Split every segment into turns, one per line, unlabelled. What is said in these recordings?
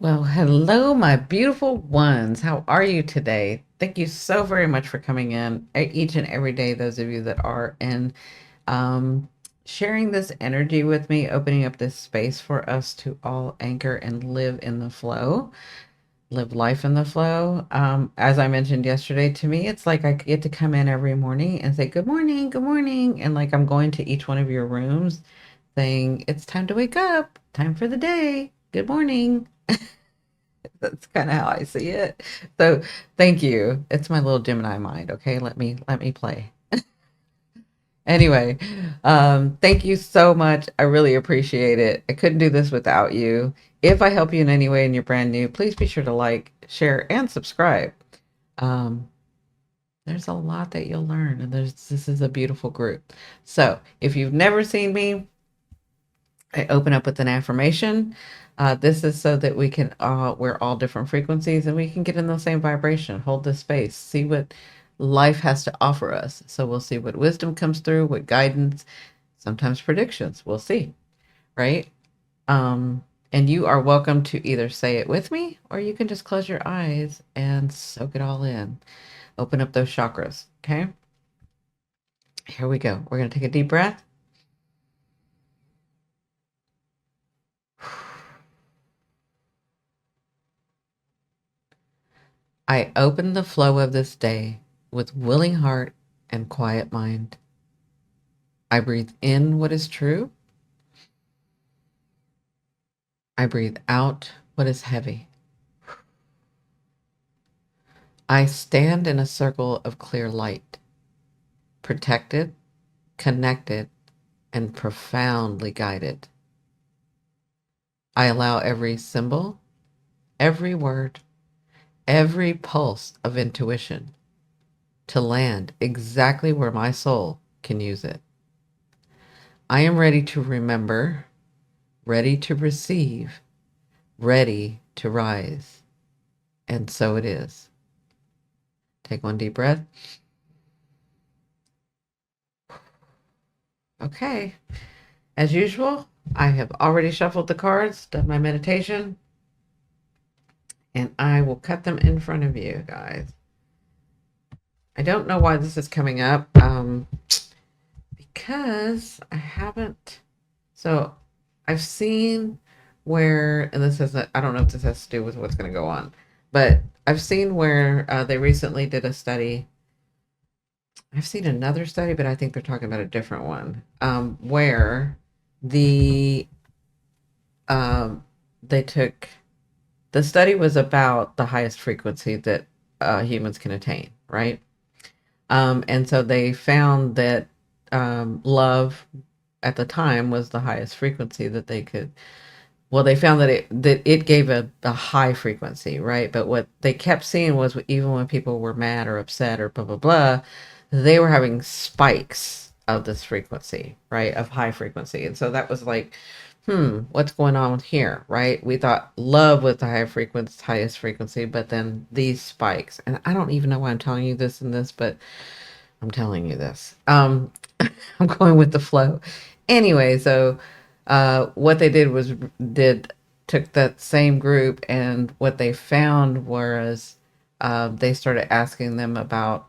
Well, hello, my beautiful ones. How are you today? Thank you so very much for coming in each and every day, those of you that are in, um, sharing this energy with me, opening up this space for us to all anchor and live in the flow, live life in the flow. As I mentioned yesterday, to me, it's like I get to come in every morning and say, good morning. And like I'm going to each one of your rooms saying, it's time to wake up, time for the day, good morning. That's kind of how I see it. So thank you. It's my little Gemini mind. Okay, let me play. Anyway, thank you so much. I really appreciate it. I couldn't do this without you. If I help you in any way and you're brand new, please be sure to like, share, and subscribe. Um, there's a lot that you'll learn, and this is a beautiful group. So if you've never seen me, I open up with an affirmation. This is so that we can, we're all different frequencies and we can get in the same vibration, hold the space, see what life has to offer us. So we'll see what wisdom comes through, what guidance, sometimes predictions. We'll see, right? And you are welcome to either say it with me or you can just close your eyes and soak it all in. Open up those chakras, okay? Here we go. We're going to take a deep breath. I open the flow of this day with willing heart and quiet mind. I breathe in what is true. I breathe out what is heavy. I stand in a circle of clear light, protected, connected, and profoundly guided. I allow every symbol, every word, every pulse of intuition to land exactly where my soul can use it. I am ready to remember, ready to receive, ready to rise. And so it is. Take one deep breath. Okay. As usual, I have already shuffled the cards, done my meditation, and I will cut them in front of you guys. I don't know why this is coming up, because I haven't. So I've seen where, and this is, I don't know if this has to do with what's going to go on, but I've seen where they recently did a study. I've seen another study, but I think they're talking about a different one, where the they took the study was about the highest frequency that humans can attain, right? And so they found that love at the time was the highest frequency that they could. Well, they found that it gave a high frequency, right? But what they kept seeing was even when people were mad or upset or blah blah blah, they were having spikes of this frequency, right? Of high frequency. And so that was like, what's going on here, right? We thought love was the highest frequency, but then these spikes. And I don't even know why I'm telling you this and this, but I'm telling you this. I'm going with the flow. Anyway, so what they did was did took that same group, and what they found was they started asking them about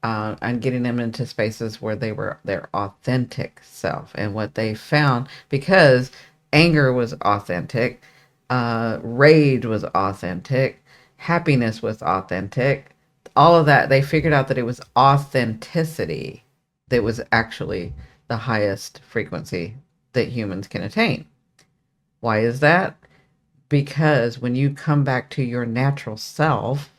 and getting them into spaces where they were their authentic self. And what they found, because anger was authentic, rage was authentic, happiness was authentic, all of that, they figured out that it was authenticity that was actually the highest frequency that humans can attain. Why is that? Because when you come back to your natural self,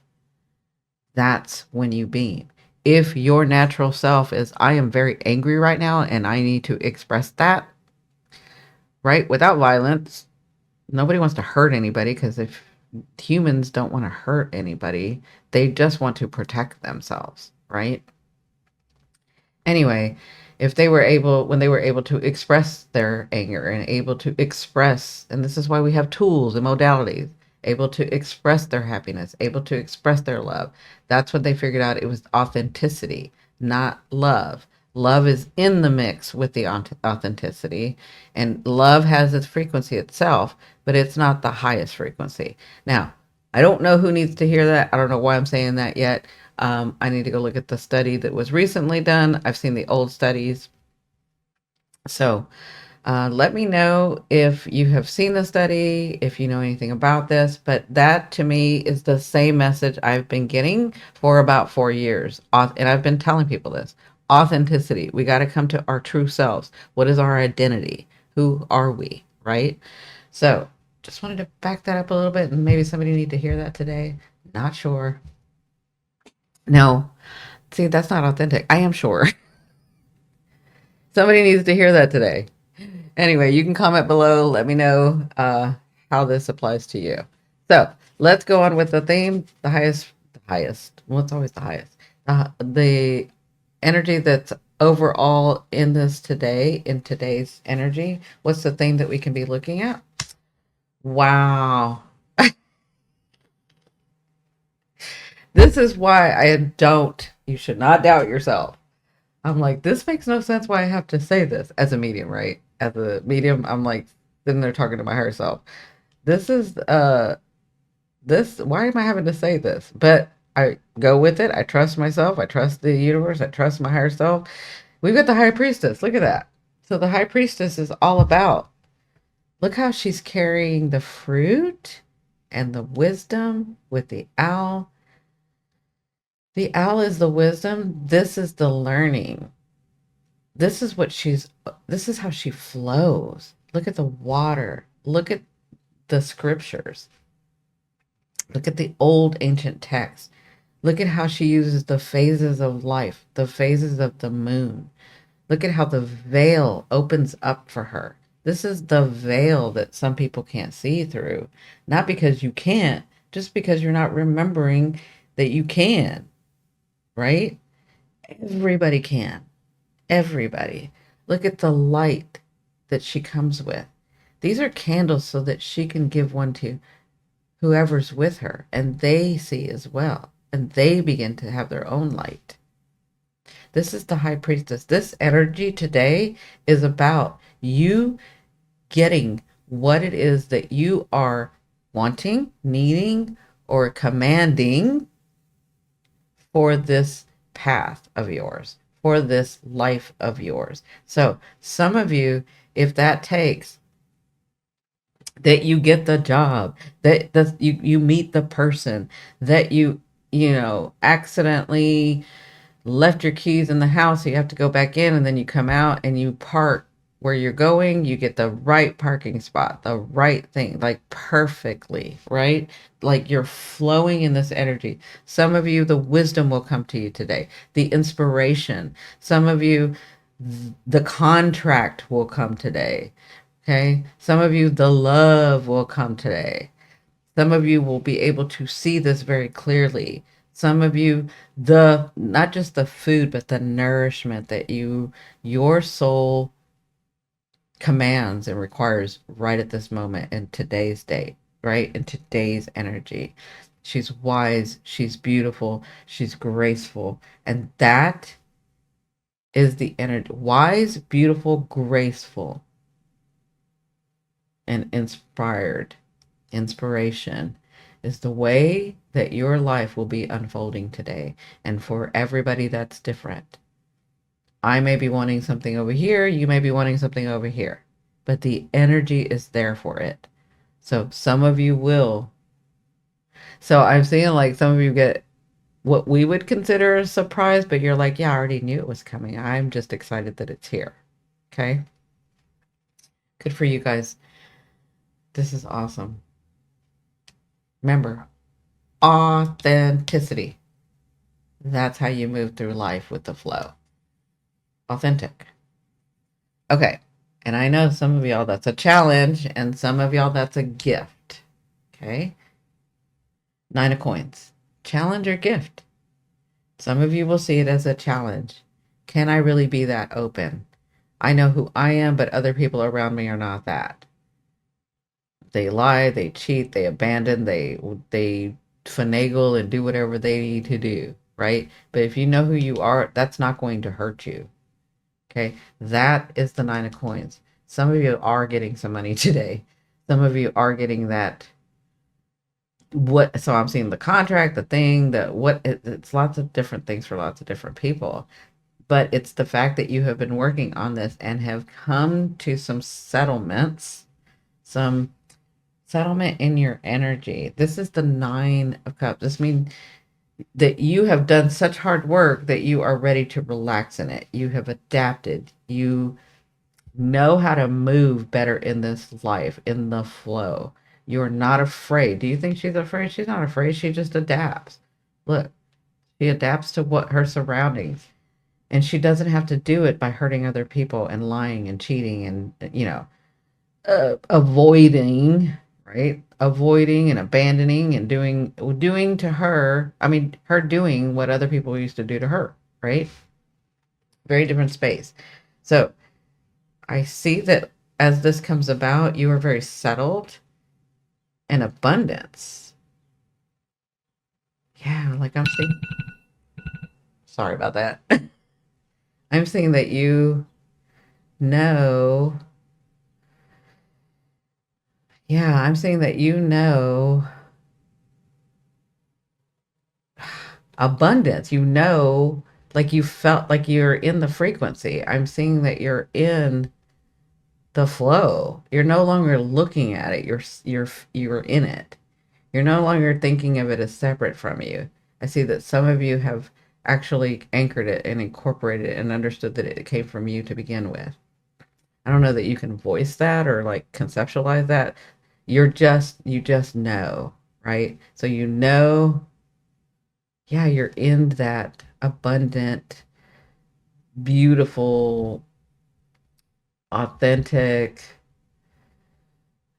that's when you beam. If your natural self is, I am very angry right now and I need to express that, right? Without violence, nobody wants to hurt anybody, because if humans don't want to hurt anybody, they just want to protect themselves, right? Anyway, if they were able, when they were able to express their anger and able to express, and this is why we have tools and modalities, able to express their happiness, able to express their love, that's what they figured out. It was authenticity, not love. Love is in the mix with the authenticity, and love has its frequency itself, but it's not the highest frequency. Now, I don't know who needs to hear that. I don't know why I'm saying that yet. I need to go look at the study that was recently done. I've seen the old studies. So let me know if you have seen the study, if you know anything about this. But that to me is the same message I've been getting for about 4 years. And I've been telling people this authenticity. We got to come to our true selves. What is our identity? Who are we? Right? So just wanted to back that up a little bit. And maybe somebody need to hear that today. Not sure. No, see, that's not authentic. I am sure. Somebody needs to hear that today. Anyway, you can comment below. Let me know how this applies to you. So let's go on with the theme. The highest. Well, it's always the highest. The energy that's overall in this today, in today's energy. What's the theme that we can be looking at? Wow. This is why you should not doubt yourself. I'm like, this makes no sense why I have to say this as a medium, right? As a medium, I'm like sitting there talking to my higher self. This is why am I having to say this? But I go with it. I trust myself. I trust the universe. I trust my higher self. We've got the high priestess. Look at that. So the high priestess is all about, look how she's carrying the fruit and the wisdom with the owl. The owl is the wisdom. This is the learning. This is this is how she flows. Look at the water. Look at the scriptures. Look at the old ancient texts. Look at how she uses the phases of life, the phases of the moon. Look at how the veil opens up for her. This is the veil that some people can't see through. Not because you can't, just because you're not remembering that you can, right? Everybody can. Everybody. Look at the light that she comes with. These are candles so that she can give one to whoever's with her, and they see as well, and they begin to have their own light. This is the high priestess. This energy today is about you getting what it is that you are wanting, needing, or commanding for this path of yours, for this life of yours. So some of you, if that takes that you get the job, that you meet the person, that you accidentally left your keys in the house, so you have to go back in, and then you come out and you park where you're going, you get the right parking spot, the right thing, like perfectly, right? Like you're flowing in this energy. Some of you, the wisdom will come to you today, the inspiration. Some of you, the contract will come today. Okay. Some of you, the love will come today. Some of you will be able to see this very clearly. Some of you, the not just the food, but the nourishment that your soul commands and requires right at this moment in today's date, right? In today's energy. She's wise, she's beautiful, she's graceful. And that is the energy. Wise, beautiful, graceful, and inspired. Inspiration is the way that your life will be unfolding today. And for everybody, that's different. I may be wanting something over here, you may be wanting something over here, but the energy is there for it. So some of you will. So I'm seeing like some of you get what we would consider a surprise, but you're like, yeah, I already knew it was coming. I'm just excited that it's here. Okay. Good for you guys. This is awesome. Remember, authenticity. That's how you move through life with the flow. Authentic. Okay. And I know some of y'all that's a challenge, and some of y'all that's a gift. Okay. 9 of coins. Challenge or gift. Some of you will see it as a challenge. Can I really be that open? I know who I am, but other people around me are not that. They lie, they cheat, they abandon, they finagle and do whatever they need to do, right? But if you know who you are, that's not going to hurt you. Okay, that is the 9 of coins. Some of you are getting some money today. Some of you are getting that what, so I'm seeing the contract, the thing, the what, it's lots of different things for lots of different people. But it's the fact that you have been working on this and have come to some settlements, some settlement in your energy. This is the Nine of Cups. This means that you have done such hard work that you are ready to relax in it. You have adapted. You know how to move better in this life, in the flow. You're not afraid. Do you think she's afraid? She's not afraid. She just adapts. Look, she adapts to what her surroundings. And she doesn't have to do it by hurting other people and lying and cheating and, avoiding, right? Avoiding and abandoning and doing to her. I mean, her doing what other people used to do to her, right? Very different space. So I see that as this comes about, you are very settled and abundance. Yeah, like I'm seeing. Sorry about that. I'm seeing that you know. Yeah, I'm seeing that you know abundance. You know, like you felt like you're in the frequency. I'm seeing that you're in the flow. You're no longer looking at it. You're in it. You're no longer thinking of it as separate from you. I see that some of you have actually anchored it and incorporated it and understood that it came from you to begin with. I don't know that you can voice that or like conceptualize that. You just know, right? So you know, yeah, you're in that abundant, beautiful, authentic,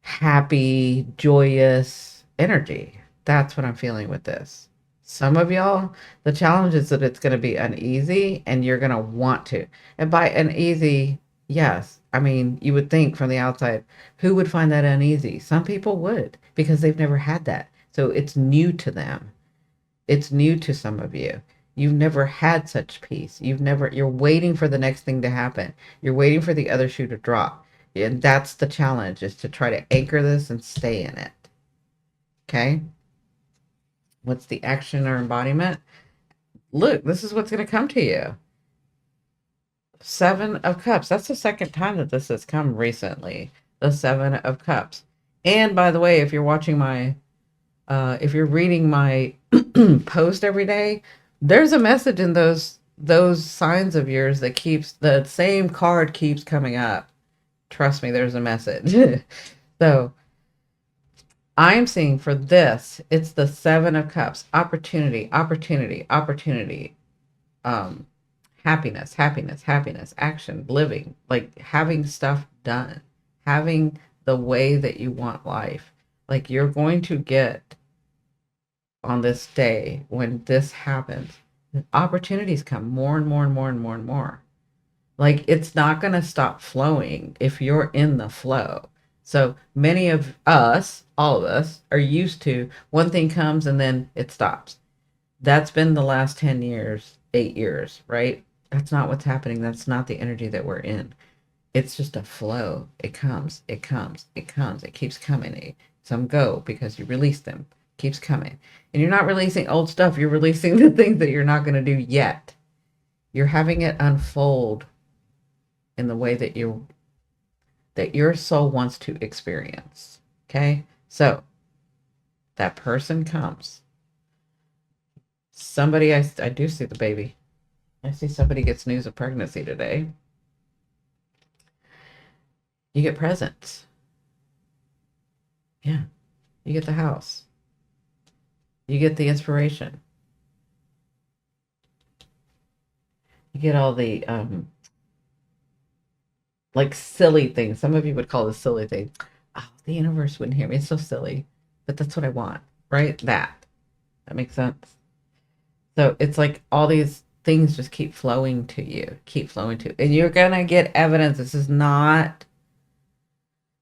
happy, joyous energy. That's what I'm feeling with this. Some of y'all, the challenge is that it's going to be uneasy and you're going to want to. And by uneasy, yes, I mean, you would think from the outside, who would find that uneasy? Some people would because they've never had that. So it's new to them. It's new to some of you. You've never had such peace. You're waiting for the next thing to happen. You're waiting for the other shoe to drop. And that's the challenge, is to try to anchor this and stay in it. Okay? What's the action or embodiment? Look, this is what's going to come to you. Seven of Cups. That's the second time that this has come recently. The Seven of Cups. And by the way, if you're watching my, if you're reading my post every day, there's a message in those signs of yours that keeps the same card keeps coming up. Trust me, there's a message. So I'm seeing for this, it's the Seven of Cups. Opportunity, opportunity, opportunity. Um, happiness, happiness, happiness, action, living, like having stuff done, having the way that you want life. Like you're going to get on this day when this happens, opportunities come more and more and more and more and more. Like it's not going to stop flowing if you're in the flow. So many of us, all of us, are used to one thing comes and then it stops. That's been the last 10 years, 8 years, right? That's not what's happening. That's not the energy that we're in. It's just a flow. It comes, it comes, it comes, it keeps coming. Some go because you release them, keeps coming. And you're not releasing old stuff. You're releasing the things that you're not going to do yet. You're having it unfold in the way that your soul wants to experience. Okay? So that person comes. Somebody, I do see the baby. I see somebody gets news of pregnancy today. You get presents. Yeah. You get the house. You get the inspiration. You get all the like silly things. Some of you would call this silly thing. Oh, the universe wouldn't hear me. It's so silly. But that's what I want. Right? That makes sense. So it's like all these things just keep flowing to you, keep flowing to, and you're gonna get evidence. This is not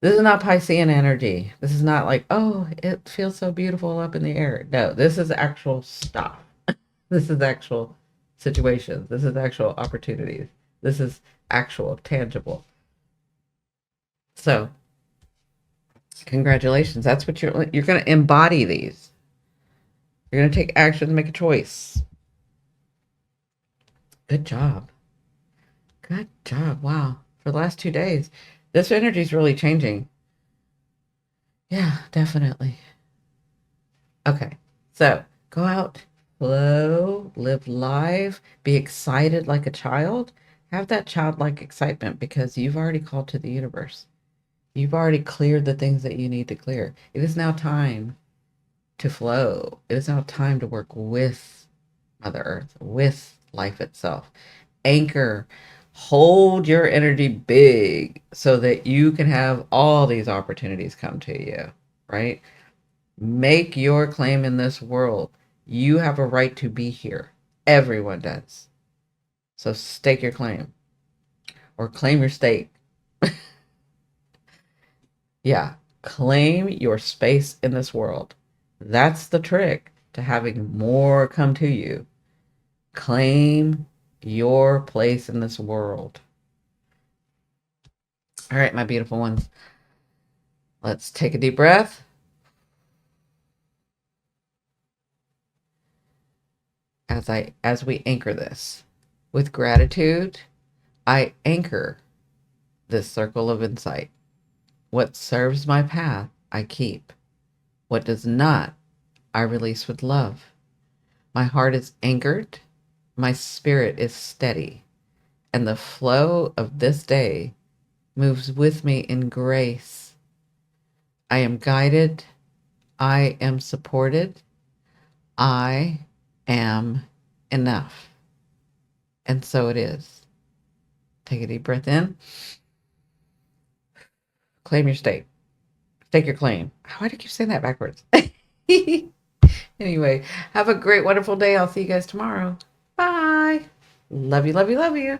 Piscean energy. This is not like, oh, it feels so beautiful up in the air. No, this is actual stuff. This is actual situations. This is actual opportunities. This is actual tangible. So Congratulations. That's what you're going to embody these. You're going to take action, make a choice. Good job. Good job. Wow. For the last 2 days, this energy is really changing. Yeah, definitely. Okay. So go out, flow, live life, be excited like a child. Have that childlike excitement because you've already called to the universe. You've already cleared the things that you need to clear. It is now time to flow. It is now time to work with Mother Earth, with life itself. Anchor, hold your energy big so that you can have all these opportunities come to you, right? Make your claim in this world. You have a right to be here. Everyone does. So stake your claim or claim your stake. Yeah, claim your space in this world. That's the trick to having more come to you. Claim your place in this world. All right, my beautiful ones. Let's take a deep breath. As we anchor this. With gratitude, I anchor this circle of insight. What serves my path, I keep. What does not, I release with love. My heart is anchored, my spirit is steady, and the flow of this day moves with me in grace. I am guided, I am supported, I am enough. And so it is. Take a deep breath in. Claim your stake. Stake your claim. Why do I keep saying that backwards? Anyway, have a great, wonderful day. I'll see you guys tomorrow. Bye. Love you, love you, love you.